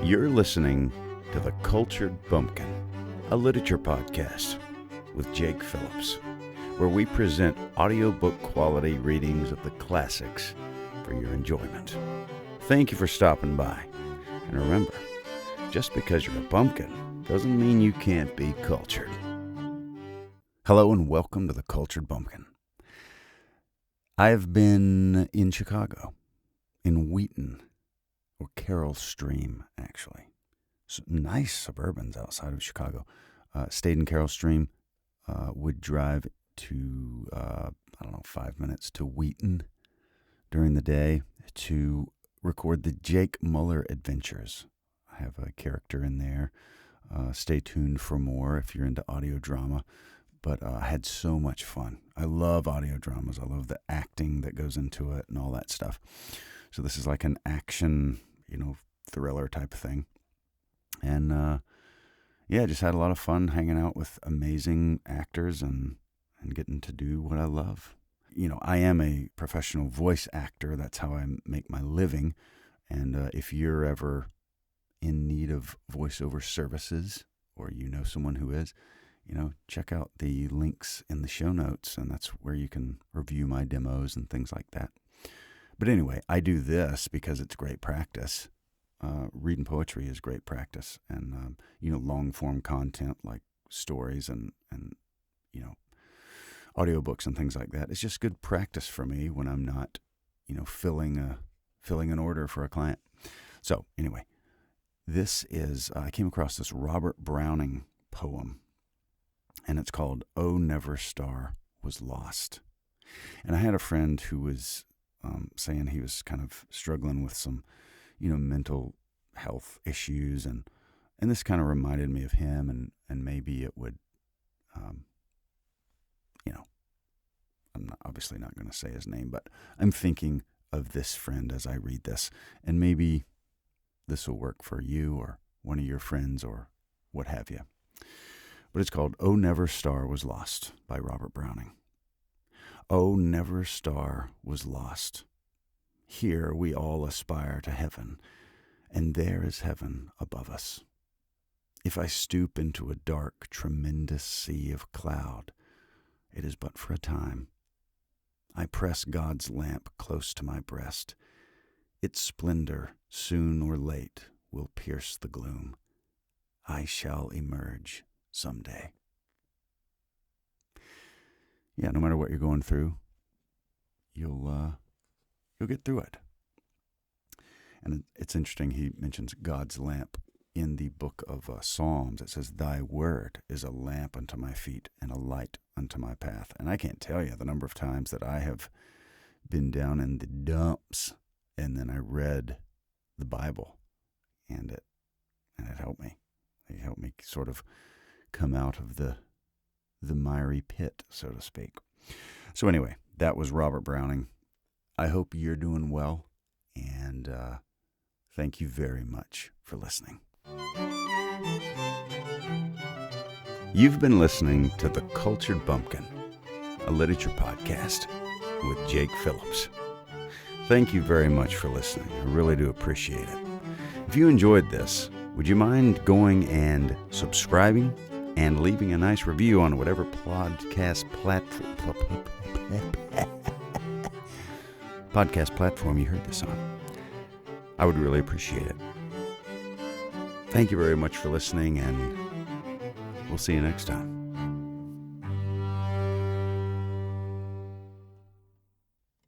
You're listening to The Cultured Bumpkin, a literature podcast with Jake Phillips, where we present audiobook quality readings of the classics for your enjoyment. Thank you for stopping by. And remember, just because you're a bumpkin doesn't mean you can't be cultured. Hello and welcome to The Cultured Bumpkin. I've been in Chicago, in Wheaton, or Carroll Stream, actually. Nice suburbans outside of Chicago. Stayed in Carroll Stream, would drive to, 5 minutes to Wheaton during the day to record the Jake Muller adventures. I have a character in there. Stay tuned for more if you're into audio drama. But I had so much fun. I love audio dramas. I love the acting that goes into it and all that stuff. So this is like an action, thriller type of thing. And just had a lot of fun hanging out with amazing actors and getting to do what I love. I am a professional voice actor. That's how I make my living. And if you're ever in need of voiceover services, or someone who is, check out the links in the show notes, and that's where you can review my demos and things like that. But anyway, I do this because it's great practice. Reading poetry is great practice, and long-form content like stories and audiobooks and things like that. It's just good practice for me when I'm not, filling an order for a client. So anyway, I came across this Robert Browning poem, and it's called "Oh Never Star Was Lost." And I had a friend who was saying he was kind of struggling with some, mental health issues, and this kind of reminded me of him, and maybe it would, I'm obviously not going to say his name, but I'm thinking of this friend as I read this, and maybe this will work for you or one of your friends or what have you. But it's called "Oh Never Star Was Lost" by Robert Browning. Oh, never star was lost. Here we all aspire to heaven, and there is heaven above us. If I stoop into a dark, tremendous sea of cloud, it is but for a time. I press God's lamp close to my breast. Its splendor, soon or late, will pierce the gloom. I shall emerge someday. Yeah, no matter what you're going through, you'll get through it. And it's interesting, he mentions God's lamp in the book of Psalms. It says, "Thy word is a lamp unto my feet and a light unto my path." And I can't tell you the number of times that I have been down in the dumps, and then I read the Bible, and it helped me. It helped me sort of come out of the miry pit, so to speak. So anyway, that was Robert Browning. I hope you're doing well, and thank you very much for listening. You've been listening to The Cultured Bumpkin, a literature podcast with Jake Phillips. Thank you very much for listening. I really do appreciate it. If you enjoyed this, would you mind going and subscribing and leaving a nice review on whatever podcast platform you heard this on? I would really appreciate it. Thank you very much for listening, and we'll see you next time.